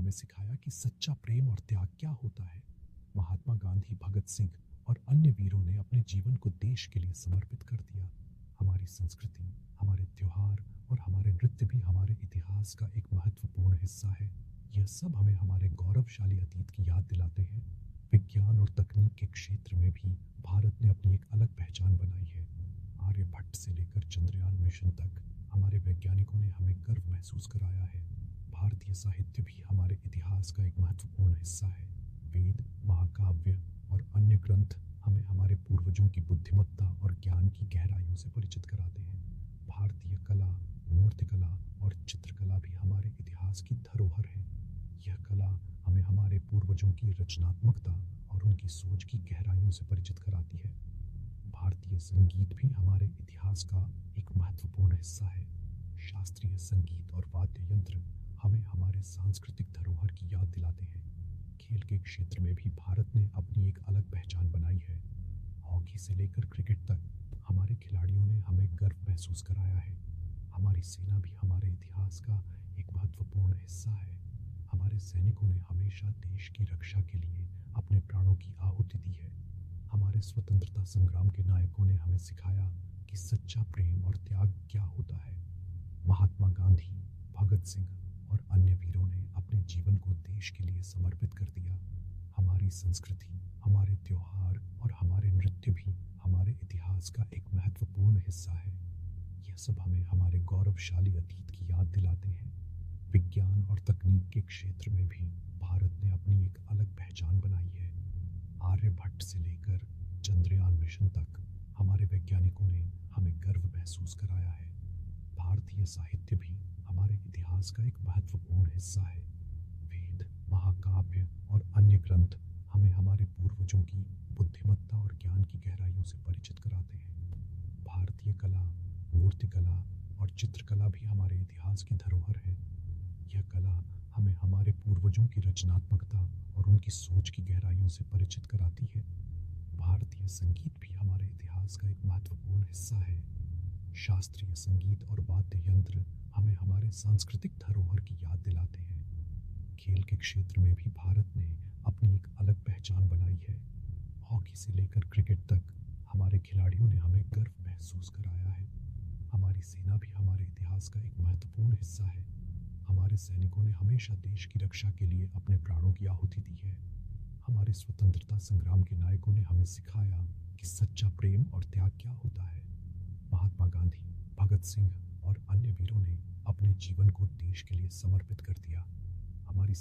हमें सिखाया कि सच्चा प्रेम और त्याग क्या होता है। महात्मा गांधी, भगत सिंह और अन्य वीरों ने अपने जीवन को देश के लिए समर्पित कर दिया। हमारी संस्कृति, हमारे त्योहार और हमारे नृत्य भी हमारे इतिहास का एक महत्वपूर्ण हिस्सा है। यह सब हमें हमारे गौरवशाली अतीत की याद दिलाते हैं। विज्ञान और तकनीक के क्षेत्र में भी भारत ने अपनी एक अलग पहचान बनाई है। आर्यभट्ट से लेकर चंद्रयान मिशन तक हमारे वैज्ञानिकों ने हमें गर्व महसूस कराया है। भारतीय साहित्य भी हमारे इतिहास का एक महत्वपूर्ण हिस्सा है। वेद, महाकाव्य और अन्य ग्रंथ हमें हमारे पूर्वजों की बुद्धिमत्ता और ज्ञान की गहराइयों से परिचित कराते हैं। भारतीय कला, मूर्तिकला और चित्रकला भी हमारे इतिहास की धरोहर है। यह कला हमें हमारे पूर्वजों की रचनात्मकता और उनकी सोच की गहराइयों से परिचित कराती है। भारतीय संगीत भी हमारे इतिहास का एक महत्वपूर्ण हिस्सा है। शास्त्रीय संगीत और वाद्य यंत्र हमें हमारे सांस्कृतिक धरोहर की याद दिलाते हैं। खेल के क्षेत्र में भी भारत ने अपनी एक अलग पहचान बनाई है। हॉकी से लेकर क्रिकेट तक हमारे खिलाड़ियों ने हमें गर्व महसूस कराया है। हमारी सेना भी हमारे इतिहास का एक महत्वपूर्ण हिस्सा है। हमारे सैनिकों ने हमेशा देश की रक्षा के लिए अपने प्राणों की आहुति दी है। हमारे स्वतंत्रता संग्राम के नायकों ने हमें सिखाया कि सच्चा प्रेम और त्याग क्या होता है। महात्मा गांधी, भगत सिंह और अन्य वीरों ने अपने जीवन को देश के लिए समर्पित कर दिया। हमारी संस्कृति, हमारे त्योहार और हमारे नृत्य भी हमारे इतिहास का एक महत्वपूर्ण हिस्सा है। यह सब हमें हमारे गौरवशाली अतीत की याद दिलाते हैं। विज्ञान और तकनीक के क्षेत्र में भी भारत ने अपनी एक अलग पहचान बनाई है। आर्यभट्ट से लेकर चंद्रयान मिशन तक हमारे वैज्ञानिकों ने हमें गर्व महसूस कराया है। भारतीय साहित्य भी हमारे इतिहास का एक महत्वपूर्ण हिस्सा है। वेद, महाकाव्य और अन्य ग्रंथ हमें हमारे पूर्वजों की बुद्धिमत्ता और ज्ञान की गहराइयों से परिचित कराते हैं। भारतीय कला, मूर्तिकला और चित्रकला भी हमारे इतिहास की धरोहर है। यह कला हमें हमारे पूर्वजों की रचनात्मकता और उनकी सोच की गहराइयों से परिचित कराती है। भारतीय संगीत भी हमारे इतिहास का एक महत्वपूर्ण हिस्सा है। शास्त्रीय संगीत और वाद्य यंत्र हमें हमारे सांस्कृतिक धरोहर की याद दिलाते हैं। खेल के क्षेत्र में भी भारत ने अपनी एक अलग पहचान बनाई है। हॉकी से लेकर क्रिकेट तक हमारे खिलाड़ियों ने हमें गर्व महसूस कराया है। हमारी सेना भी हमारे इतिहास का एक महत्वपूर्ण हिस्सा है। हमारे सैनिकों ने हमेशा देश की रक्षा के लिए अपने प्राणों की आहुति दी है। हमारे स्वतंत्रता संग्राम के नायकों ने हमें सिखाया कि सच्चा प्रेम और त्याग क्या होता है। महात्मा गांधी, भगत सिंह और अन्य वीरों ने अपने जीवन को देश के लिए समर्पित कर दिया। हमारी